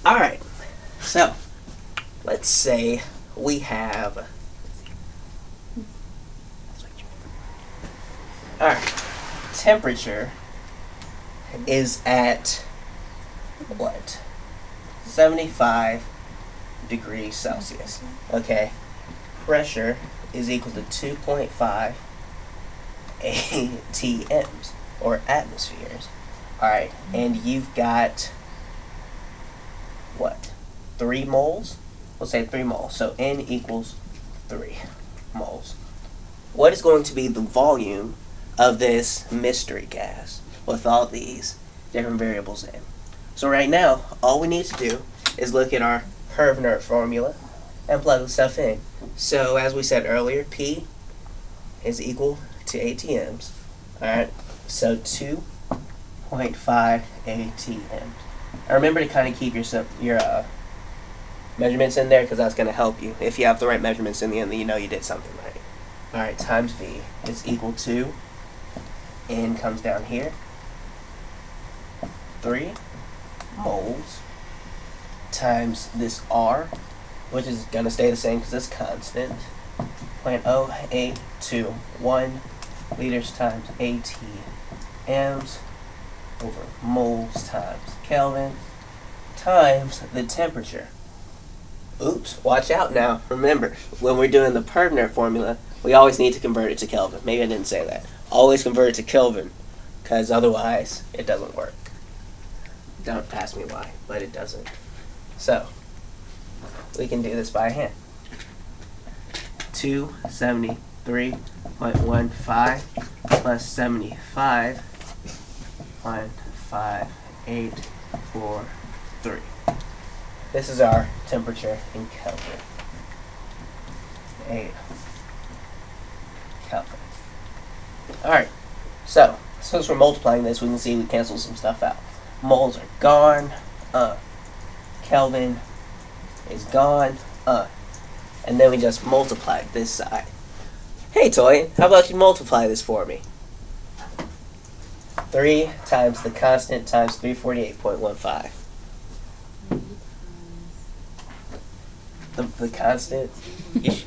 All right. So, let's say we have. All right. Temperature is at what? 75 degrees Celsius. Okay. Pressure is equal to 2.5 ATMs, or atmospheres. Alright, and you've got what? 3 moles? We'll say 3 moles. So N equals 3 moles. What is going to be the volume of this mystery gas with all these different variables in? So right now, all we need to do is look at our Hervner formula and plug the stuff in. So as we said earlier, P is equal to ATMs. Alright, so 2.5 ATMs. And remember to kind of keep your measurements in there, because that's going to help you. If you have the right measurements in the end, then you know you did something right. Alright, times V is equal to, N comes down here, 3 moles times this R, which is going to stay the same because it's constant, 0.0821 liters times ATMs over moles times Kelvin times the temperature. Oops, watch out now. Remember, when we're doing the Hervner formula, we always need to convert it to Kelvin. Maybe I didn't say that. Always convert it to Kelvin, because otherwise it doesn't work. Don't ask me why, but it doesn't. So, we can do this by hand. 273.15 plus 75.5843. This is our temperature in Kelvin. 8 Kelvin. Alright, so since we're multiplying this, we can see we cancel some stuff out. Moles are gone. Kelvin is gone. And then we just multiply this side. Hey, Toy, how about you multiply this for me? 3 times the constant times 348.15. The constant? Times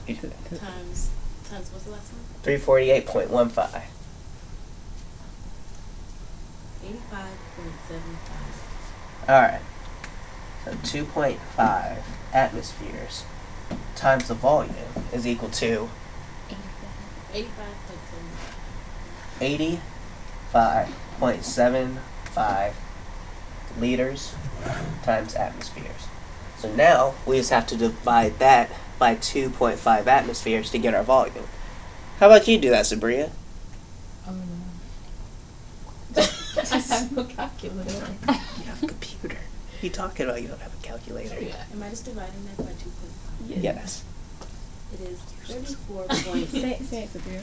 what's the last one? 348.15. 85.75. Alright. So 2.5 atmospheres times the volume is equal to 85.75. 85.75 liters times atmospheres. So now we just have to divide that by 2.5 atmospheres to get our volume. How about you do that, Sabria? Oh no. I have no calculator. You have a computer. What are you talking about? You don't have a calculator. Yeah. Am I just dividing that by 2.5? Yes. It is 34.3. Say it, Sabria.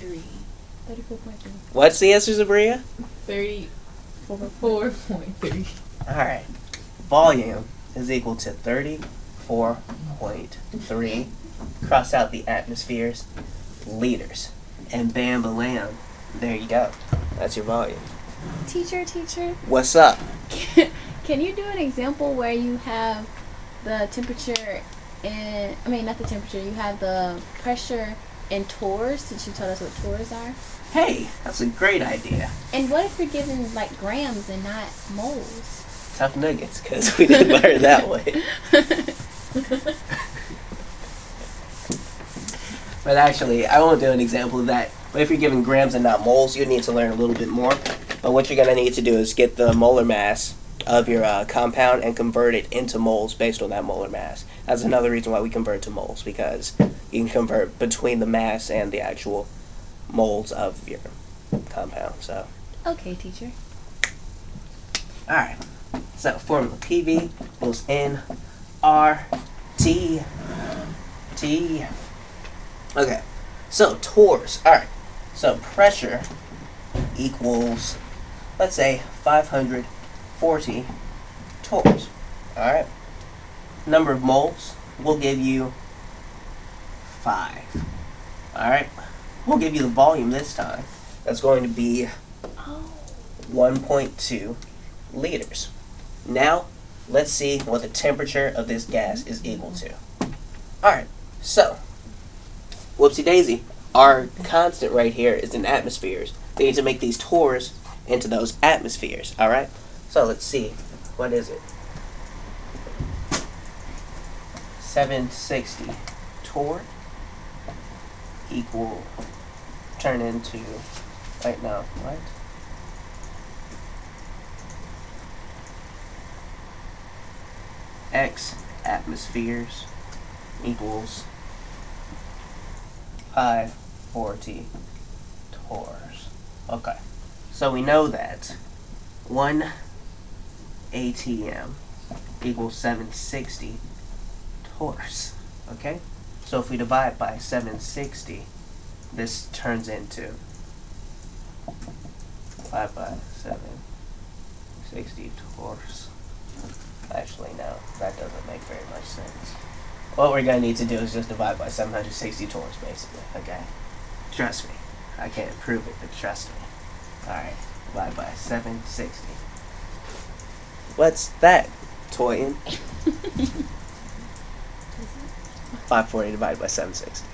34.3. What's the answer, Sabria? 34.3. Alright. Volume is equal to 34.3. Cross out the atmospheres. Liters. And bam, balam. There you go. That's your volume. Teacher. What's up? Can you do an example where you have the temperature not the temperature, you have the pressure in torrs, since you told us what torrs are? Hey, that's a great idea. And what if you're given like grams and not moles? Tough nuggets, because we didn't learn that way. But actually, I won't do an example of that. But if you're given grams and not moles, you need to learn a little bit more. But what you're going to need to do is get the molar mass of your compound and convert it into moles based on that molar mass. That's another reason why we convert to moles, because you can convert between the mass and the actual moles of your compound. So. Okay, teacher. Alright. So formula PV equals nRT. Okay. So torrs. Alright. So pressure equals, let's say, 540 torrs. Alright. Number of moles will give you 5. Alright. We'll give you the volume this time. That's going to be 1.2 liters. Now, let's see what the temperature of this gas is equal to. Alright, so, whoopsie daisy. Our constant right here is in atmospheres. We need to make these torrs into those atmospheres, alright? So let's see, what is it? 760 torr equal, turn into, wait, no, what? X atmospheres equals 540 torrs. Okay, so we know that 1 ATM equals 760 torrs. Okay, so if we divide by 760, this turns into 5 by 760 torrs. Actually, no, that doesn't make very much sense. What we're going to need to do is just divide by 760 torrs, basically, okay? Trust me. I can't prove it, but trust me. Alright, divide by 760. What's that, Toyin? 540 divided by 760.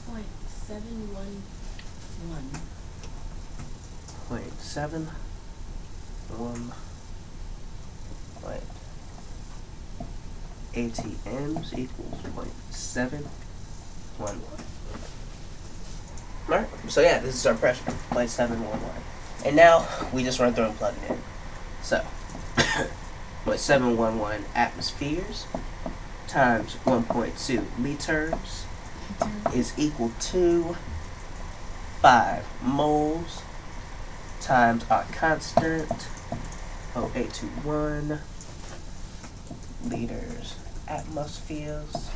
Point 711. 0.711 ATMs equals 0.711. Alright, so yeah, this is our pressure, 0.711. And now we just run through and plug it in. So, 0.711 atmospheres times 1.2 liters is equal to 5 moles times our constant 0.821 liters atmospheres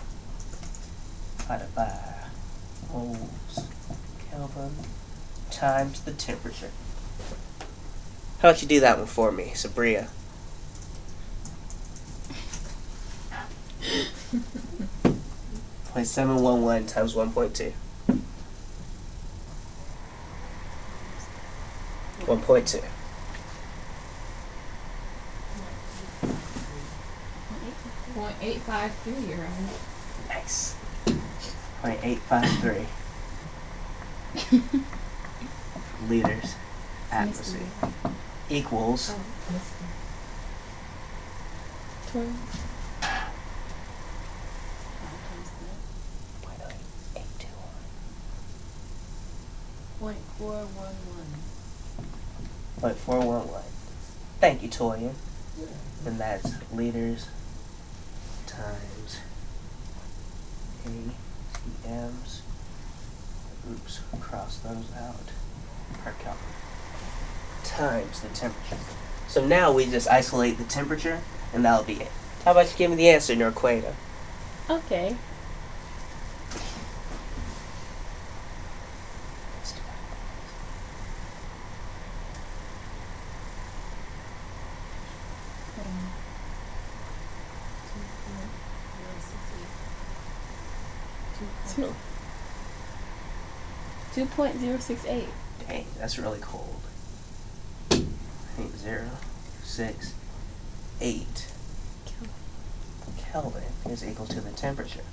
divided by moles Kelvin times the temperature. How about you do that one for me, Sabria? Point 711 times 1.2. 1.2. 0.853, you're right. Nice. 0.853 liters atmosphere equals 20. 0.411. Thank you, Toya. And that's liters times ATMs. Oops, cross those out. Per Kelvin. Times the temperature. So now we just isolate the temperature, and that'll be it. How about you give me the answer, Norquata? Okay. No. 2.068. Dang, that's really cold. 0.068 Kelvin is equal to the temperature.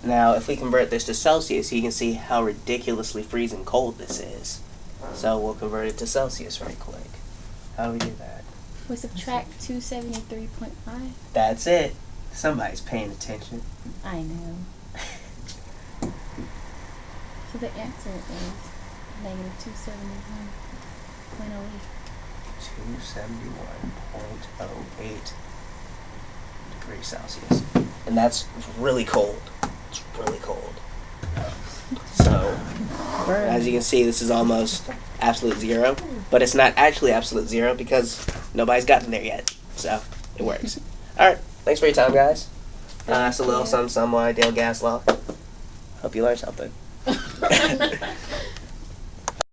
Now, if we convert this to Celsius, you can see how ridiculously freezing cold this is. So we'll convert it to Celsius right quick. How do we do that? We subtract 273.5. That's it. Somebody's paying attention. I know. So the answer is negative 271.08. 271.08 degrees Celsius. And that's really cold. It's really cold. So, as you can see, this is almost absolute zero. But it's not actually absolute zero because nobody's gotten there yet. So, it works. Alright, thanks for your time, guys. It's a little something, ideal gas law. Hope you learned something.